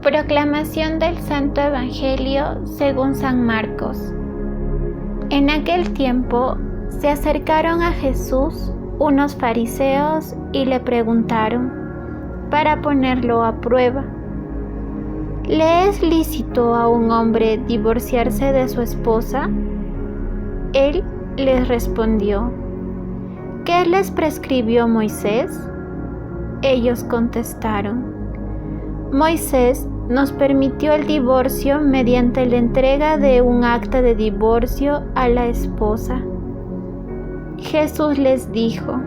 Proclamación del Santo Evangelio según San Marcos. En aquel tiempo se acercaron a Jesús unos fariseos y le preguntaron, para ponerlo a prueba: ¿le es lícito a un hombre divorciarse de su esposa? Él les respondió: ¿qué les prescribió Moisés? Ellos contestaron: Moisés nos permitió el divorcio mediante la entrega de un acta de divorcio a la esposa. Jesús les dijo: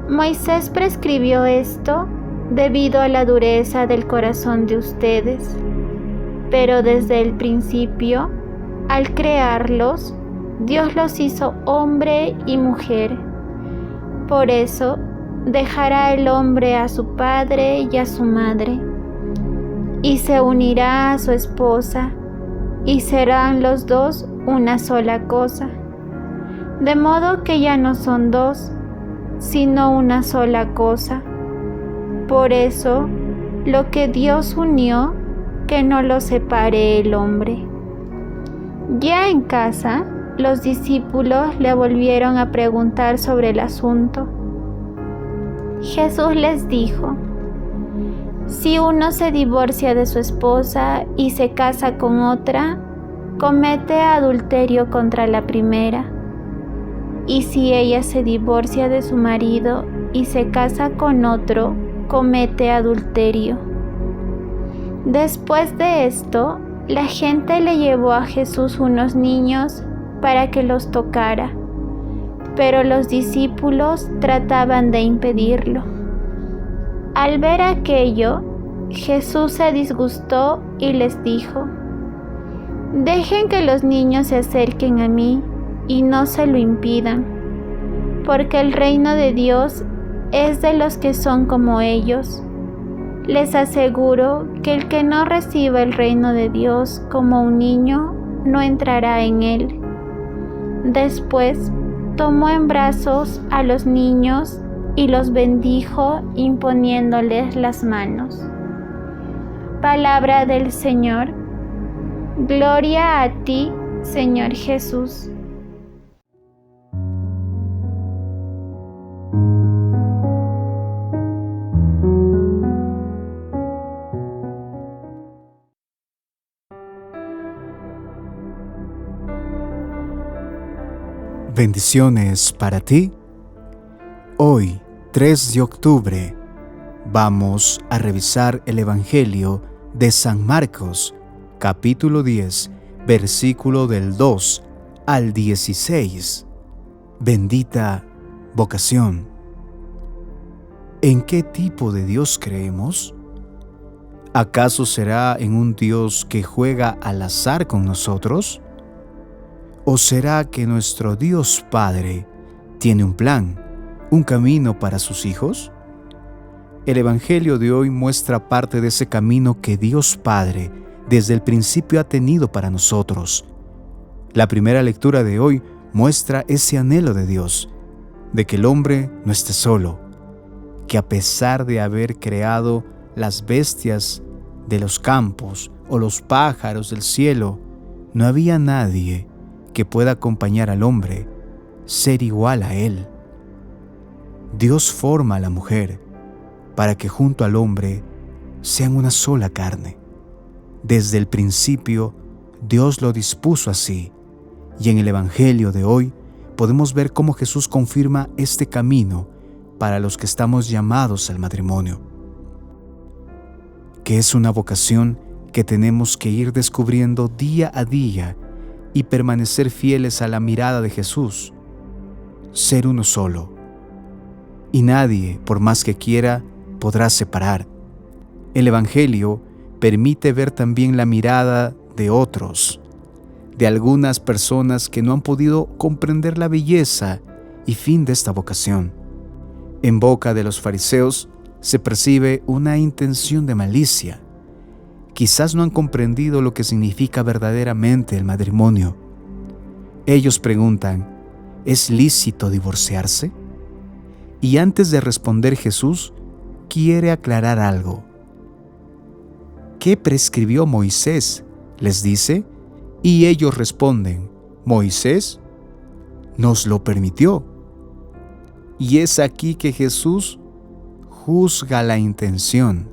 Moisés prescribió esto debido a la dureza del corazón de ustedes, pero desde el principio, al crearlos, Dios los hizo hombre y mujer. Por eso, dejará el hombre a su padre y a su madre, y se unirá a su esposa, y serán los dos una sola cosa. De modo que ya no son dos, sino una sola cosa. Por eso, lo que Dios unió, que no lo separe el hombre. Ya en casa, los discípulos le volvieron a preguntar sobre el asunto. Jesús les dijo: si uno se divorcia de su esposa y se casa con otra, comete adulterio contra la primera. Y si ella se divorcia de su marido y se casa con otro, comete adulterio. Después de esto, la gente le llevó a Jesús unos niños para que los tocara, pero los discípulos trataban de impedirlo. Al ver aquello, Jesús se disgustó y les dijo: dejen que los niños se acerquen a mí y no se lo impidan, porque el reino de Dios es de los que son como ellos. Les aseguro que el que no reciba el reino de Dios como un niño, no entrará en él. Después, tomó en brazos a los niños y los bendijo imponiéndoles las manos. Palabra del Señor. Gloria a ti, Señor Jesús. Bendiciones para ti. Hoy, 3 de octubre, vamos a revisar el Evangelio de San Marcos, capítulo 10, versículo del 2 al 16. Bendita vocación. ¿En qué tipo de Dios creemos? ¿Acaso será en un Dios que juega al azar con nosotros? ¿O será que nuestro Dios Padre tiene un plan, un camino para sus hijos? El Evangelio de hoy muestra parte de ese camino que Dios Padre desde el principio ha tenido para nosotros. La primera lectura de hoy muestra ese anhelo de Dios, de que el hombre no esté solo, que a pesar de haber creado las bestias de los campos o los pájaros del cielo, no había nadie que pueda acompañar al hombre, ser igual a él. Dios forma a la mujer para que junto al hombre sean una sola carne. Desde el principio, Dios lo dispuso así, y en el Evangelio de hoy podemos ver cómo Jesús confirma este camino para los que estamos llamados al matrimonio, que es una vocación que tenemos que ir descubriendo día a día y permanecer fieles a la mirada de Jesús, ser uno solo. Y nadie, por más que quiera, podrá separar. El Evangelio permite ver también la mirada de otros, de algunas personas que no han podido comprender la belleza y fin de esta vocación. En boca de los fariseos se percibe una intención de malicia. Quizás no han comprendido lo que significa verdaderamente el matrimonio. Ellos preguntan: ¿es lícito divorciarse? Y antes de responder, Jesús quiere aclarar algo. ¿qué prescribió Moisés?, les dice, y ellos responden, Moisés nos lo permitió. Y es aquí que Jesús juzga la intención,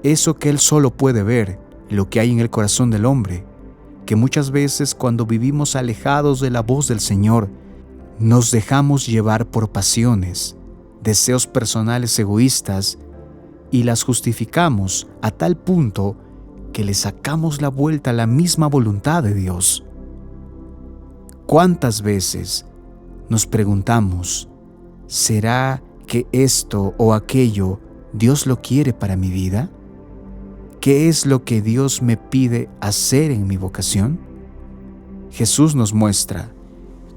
eso que Él solo puede ver, lo que hay en el corazón del hombre, que muchas veces cuando vivimos alejados de la voz del Señor, nos dejamos llevar por pasiones, deseos personales egoístas y las justificamos a tal punto que le sacamos la vuelta a la misma voluntad de Dios. ¿Cuántas veces nos preguntamos, ¿será que esto o aquello Dios lo quiere para mi vida? ¿Qué es lo que Dios me pide hacer en mi vocación? Jesús nos muestra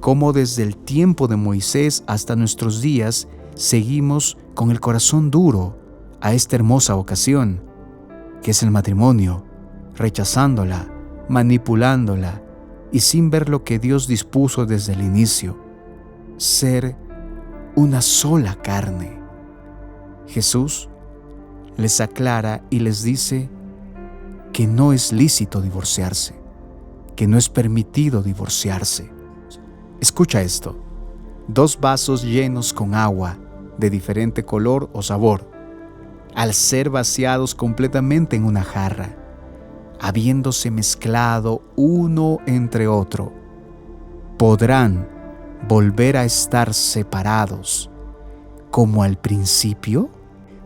cómo desde el tiempo de Moisés hasta nuestros días seguimos con el corazón duro a esta hermosa vocación, que es el matrimonio, rechazándola, manipulándola y sin ver lo que Dios dispuso desde el inicio, ser una sola carne. Jesús les aclara y les dice que no es lícito divorciarse, que no es permitido divorciarse. Escucha esto: 2 vasos llenos con agua de diferente color o sabor, al ser vaciados completamente en una jarra, habiéndose mezclado uno entre otro, ¿podrán volver a estar separados como al principio?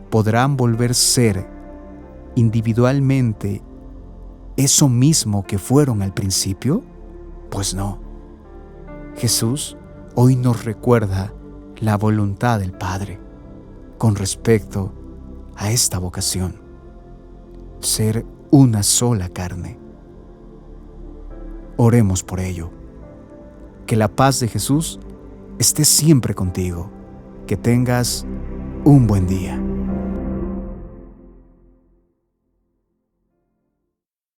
¿Podrán volver a ser individualmente eso mismo que fueron al principio? Pues no. Jesús hoy nos recuerda la voluntad del Padre con respecto a esta vocación, ser una sola carne. Oremos por ello. Que la paz de Jesús esté siempre contigo. Que tengas un buen día.